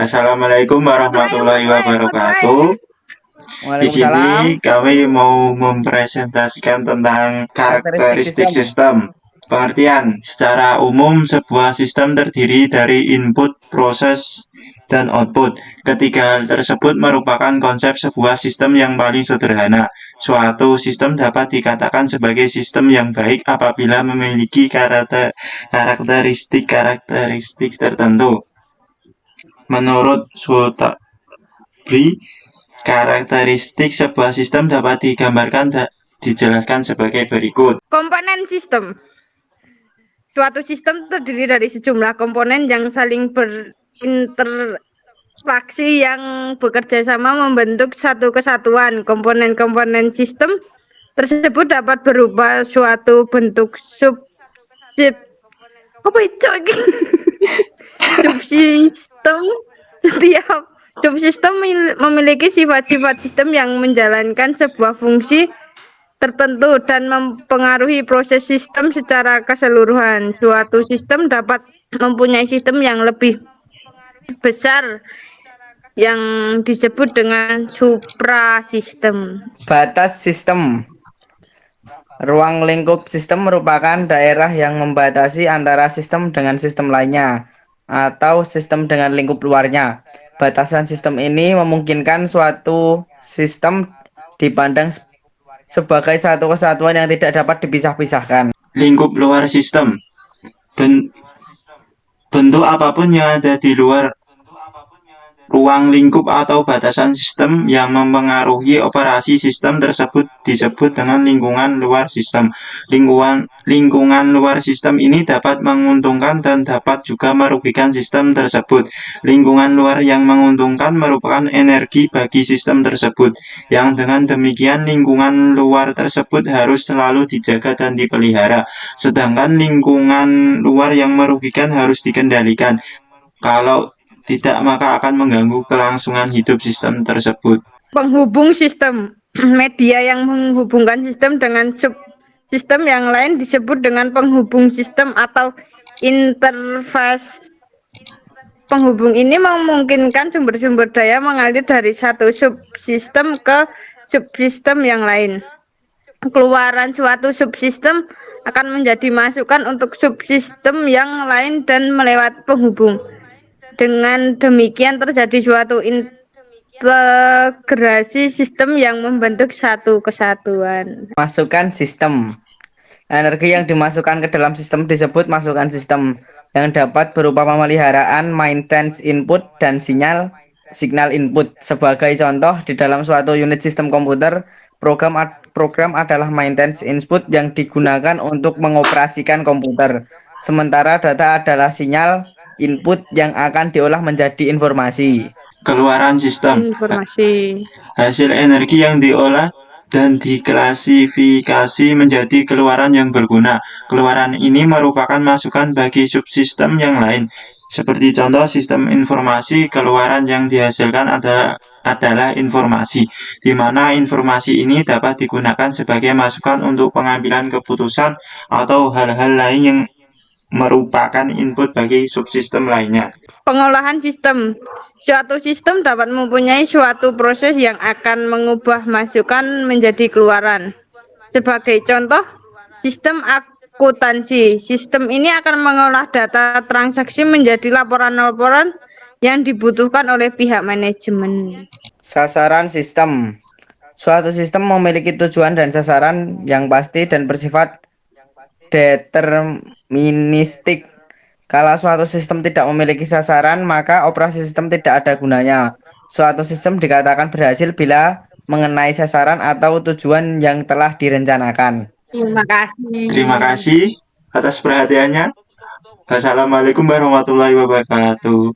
Assalamualaikum warahmatullahi wabarakatuh. Di sini Waalaikumsalam. kami mau mempresentasikan tentang Karakteristik karakteristik sistem. sistem. Pengertian, secara umum sebuah sistem terdiri dari input, proses, dan output. Ketiga hal tersebut merupakan konsep sebuah sistem yang paling sederhana. Suatu sistem dapat dikatakan sebagai sistem yang baik apabila memiliki karakteristik tertentu. Menurut Sutabri, karakteristik sebuah sistem dapat digambarkan dan dijelaskan sebagai berikut. Komponen sistem. Suatu sistem terdiri dari sejumlah komponen yang saling berinteraksi yang bekerja sama membentuk satu kesatuan. Komponen-komponen sistem tersebut dapat berupa suatu bentuk subsistem. Setiap subsistem memiliki sifat-sifat sistem yang menjalankan sebuah fungsi tertentu dan mempengaruhi proses sistem secara keseluruhan. Suatu sistem dapat mempunyai sistem yang lebih besar yang disebut dengan suprasistem. Batas sistem. Ruang lingkup sistem merupakan daerah yang membatasi antara sistem dengan sistem lainnya atau sistem dengan lingkup luarnya. Batasan sistem ini memungkinkan suatu sistem dipandang sebagai satu kesatuan yang tidak dapat dipisah-pisahkan. Lingkup luar sistem. Bentuk apapun yang ada di luar ruang lingkup atau batasan sistem yang mempengaruhi operasi sistem tersebut disebut dengan lingkungan luar sistem. Lingkungan luar sistem ini dapat menguntungkan dan dapat juga merugikan sistem tersebut. Lingkungan luar yang menguntungkan merupakan energi bagi sistem tersebut, yang dengan demikian lingkungan luar tersebut harus selalu dijaga dan dipelihara. Sedangkan lingkungan luar yang merugikan harus dikendalikan. Kalau tidak, maka akan mengganggu kelangsungan hidup sistem tersebut. Penghubung sistem. Media yang menghubungkan sistem dengan subsistem yang lain disebut dengan penghubung sistem atau interface. Penghubung ini memungkinkan sumber-sumber daya mengalir dari satu subsistem ke subsistem yang lain. Keluaran suatu subsistem akan menjadi masukan untuk subsistem yang lain dan melewati penghubung. Dengan demikian terjadi suatu integrasi sistem yang membentuk satu kesatuan. Masukan sistem. Energi yang dimasukkan ke dalam sistem disebut masukan sistem, yang dapat berupa pemeliharaan, maintenance input, dan signal input. Sebagai contoh, di dalam suatu unit sistem komputer, program adalah maintenance input yang digunakan untuk mengoperasikan komputer. Sementara data adalah sinyal input yang akan diolah menjadi informasi. Keluaran sistem. Informasi. Hasil energi yang diolah dan diklasifikasi menjadi keluaran yang berguna. Keluaran ini merupakan masukan bagi subsistem yang lain. Seperti contoh sistem informasi, keluaran yang dihasilkan adalah informasi, di mana informasi ini dapat digunakan sebagai masukan untuk pengambilan keputusan atau hal-hal lain yang merupakan input bagi subsistem lainnya. Pengolahan sistem. Suatu sistem dapat mempunyai suatu proses yang akan mengubah masukan menjadi keluaran. Sebagai contoh, sistem akuntansi. Sistem ini akan mengolah data transaksi menjadi laporan-laporan yang dibutuhkan oleh pihak manajemen. Sasaran sistem. Suatu sistem memiliki tujuan dan sasaran yang pasti dan bersifat deterministik. Kalau suatu sistem tidak memiliki sasaran, maka operasi sistem tidak ada gunanya. Suatu sistem dikatakan berhasil bila mengenai sasaran atau tujuan yang telah direncanakan. Terima kasih. Terima kasih atas perhatiannya. Wassalamualaikum warahmatullahi wabarakatuh.